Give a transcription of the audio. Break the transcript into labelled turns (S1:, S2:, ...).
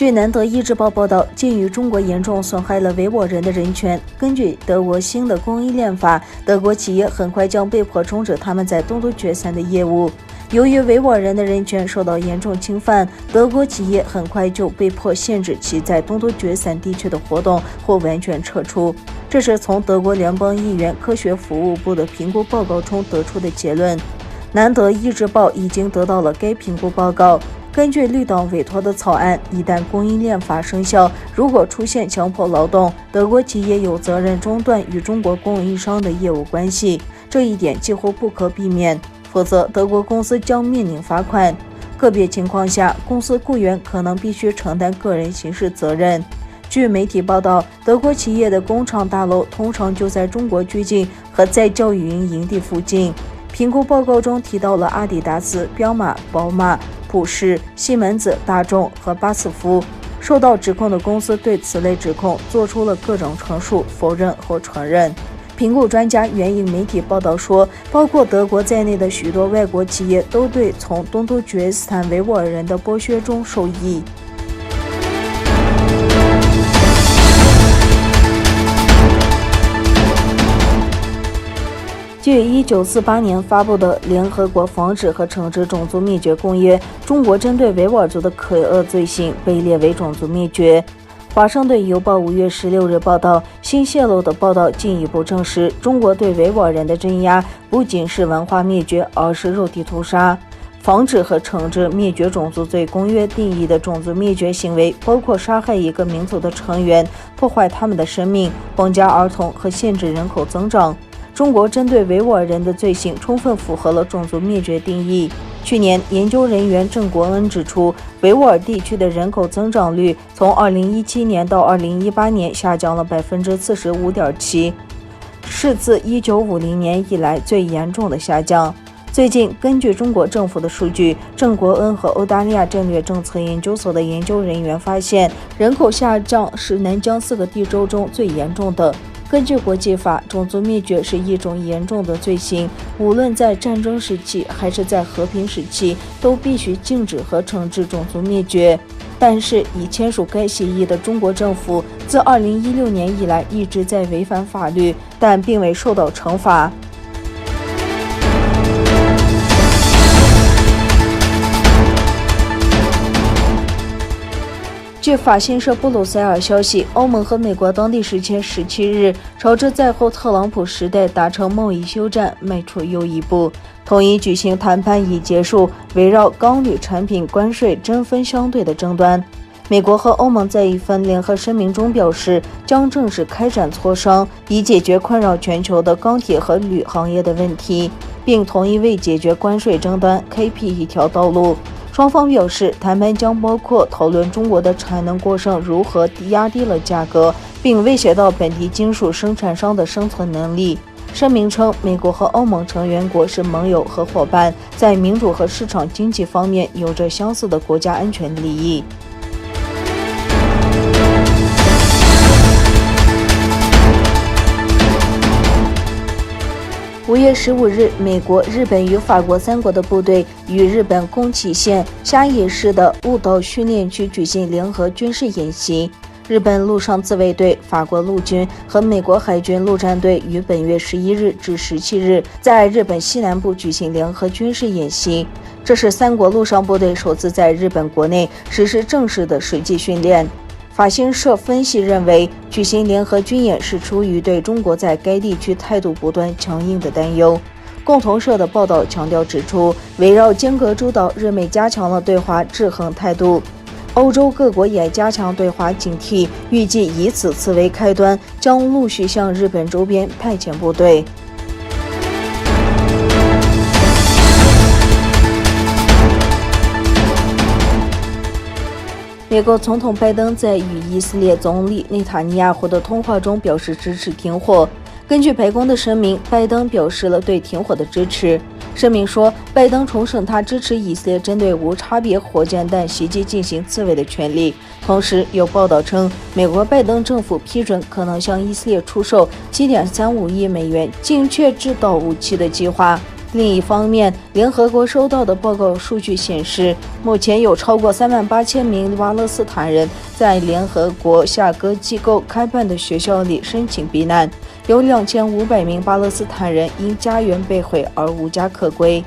S1: 据南德意志报报道，鉴于中国严重损害了维吾尔人的人权，根据德国新的供应链法，德国企业很快将被迫终止他们在东突厥散的业务。由于维吾尔人的人权受到严重侵犯，德国企业很快就被迫限制其在东突厥散地区的活动或完全撤出。这是从德国联邦议员科学服务部的评估报告中得出的结论。南德意志报已经得到了该评估报告。根据绿党委托的草案，一旦供应链法生效，如果出现强迫劳动，德国企业有责任中断与中国供应商的业务关系，这一点几乎不可避免，否则德国公司将面临罚款。个别情况下，公司雇员可能必须承担个人刑事责任。据媒体报道，德国企业的工厂大楼通常就在中国居境和在教育营地附近。评估报告中提到了阿迪达斯、彪马、宝马、普世、西门子、大众和巴斯夫。受到指控的公司对此类指控做出了各种陈述，否认或承认。评估专家援引媒体报道说，包括德国在内的许多外国企业都对从东突厥斯坦维吾尔人的剥削中受益。据1948年发布的联合国防止和惩治种族灭绝公约，中国针对维吾尔族的可恶罪行被列为种族灭绝。华盛顿邮报5月16日报道，新泄露的报道进一步证实，中国对维吾尔人的镇压不仅是文化灭绝，而是肉体屠杀。防止和惩治灭绝种族罪公约定义的种族灭绝行为包括杀害一个民族的成员，破坏他们的生命，绑架儿童和限制人口增长。中国针对维吾尔人的罪行充分符合了种族灭绝定义。去年，研究人员郑国恩指出，维吾尔地区的人口增长率从2017年到2018年下降了45.7%，是自1950年以来最严重的下降。最近，根据中国政府的数据，郑国恩和澳大利亚战略政策研究所的研究人员发现，人口下降是南疆4个地州中最严重的。根据国际法，种族灭绝是一种严重的罪行，无论在战争时期还是在和平时期，都必须禁止和惩治种族灭绝。但是，已签署该协议的中国政府自2016年以来一直在违反法律，但并未受到惩罚。据法新社布鲁塞尔消息，欧盟和美国当地时间17日朝着在后特朗普时代达成贸易休战迈出又一步，同意举行谈判以结束围绕钢铝产品关税针锋相对的争端。美国和欧盟在一份联合声明中表示，将正式开展磋商，以解决困扰全球的钢铁和铝行业的问题，并同意为解决关税争端开辟一条道路。双方表示，谈判将包括讨论中国的产能过剩如何压低了价格，并威胁到本地金属生产商的生存能力。声明称，美国和欧盟成员国是盟友和伙伴，在民主和市场经济方面有着相似的国家安全利益。5月15日，美国、日本与法国3国的部队与日本宫崎县虾野市的雾岛训练区举行联合军事演习。日本陆上自卫队、法国陆军和美国海军陆战队于本月11日至17日在日本西南部举行联合军事演习，这是3国陆上部队首次在日本国内实施正式的实际训练。法新社分析认为，举行联合军演是出于对中国在该地区态度不断强硬的担忧。共同社的报道强调指出，围绕尖阁诸岛，日美加强了对华制衡态度。欧洲各国也加强对华警惕，预计以此次为开端，将陆续向日本周边派遣部队。美国总统拜登在与以色列总理内塔尼亚胡的通话中表示支持停火。根据白宫的声明，拜登表示了对停火的支持。声明说，拜登重申他支持以色列针对无差别火箭弹袭击进行自卫的权利。同时，有报道称，美国拜登政府批准可能向以色列出售7.35亿美元精确制导武器的计划。另一方面，联合国收到的报告数据显示，目前有超过38000名巴勒斯坦人在联合国下各机构开办的学校里申请避难，有2500名巴勒斯坦人因家园被毁而无家可归。